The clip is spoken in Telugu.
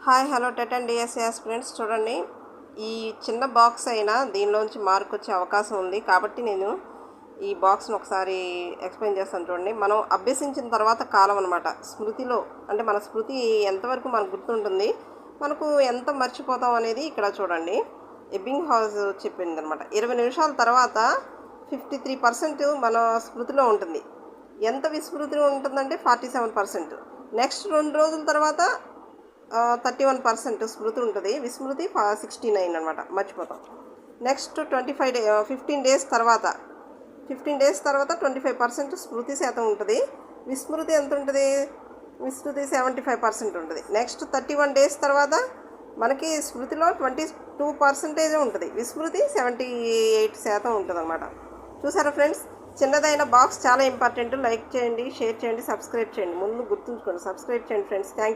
Hi hello TET and DSS friends, చూడండి ఈ చిన్న బాక్స్ అయినా దీనిలోంచి మార్క్ వచ్చే అవకాశం ఉంది. కాబట్టి నేను ఈ బాక్స్ను ఒకసారి ఎక్స్ప్లెయిన్ చేస్తాను. చూడండి, మనం అభ్యసించిన తర్వాత కాలం అనమాట. స్మృతిలో అంటే మన స్మృతి ఎంతవరకు మనకు గుర్తుంటుంది, మనకు ఎంత మర్చిపోతాం అనేది ఇక్కడ చూడండి. ఎబ్బింగ్ హౌస్ చెప్పింది అనమాట. 20 నిమిషాల తర్వాత 53% మన స్మృతిలో ఉంటుంది. ఎంత విస్మృతిలో ఉంటుందంటే 47%. నెక్స్ట్ 2 రోజుల తర్వాత 31% స్మృతి ఉంటుంది. విస్మృతి 69 అనమాట, మర్చిపోతాం. నెక్స్ట్ 15 డేస్ తర్వాత 25% స్మృతి శాతం ఉంటుంది. విస్మృతి ఎంత ఉంటుంది? విస్మృతి 75% ఉంటుంది. నెక్స్ట్ 31 డేస్ తర్వాత మనకి స్మృతిలో 22% ఉంటుంది. విస్మృతి 78% ఉంటుంది అనమాట. చూసారా ఫ్రెండ్స్, చిన్నదైన బాక్స్ చాలా ఇంపార్టెంట్. లైక్ చేయండి, షేర్ చేయండి, సబ్స్క్రైబ్ చేయండి. ముందు గుర్తుంచుకోండి, సబ్స్క్రైబ్ చేయండి ఫ్రెండ్స్. Thank you.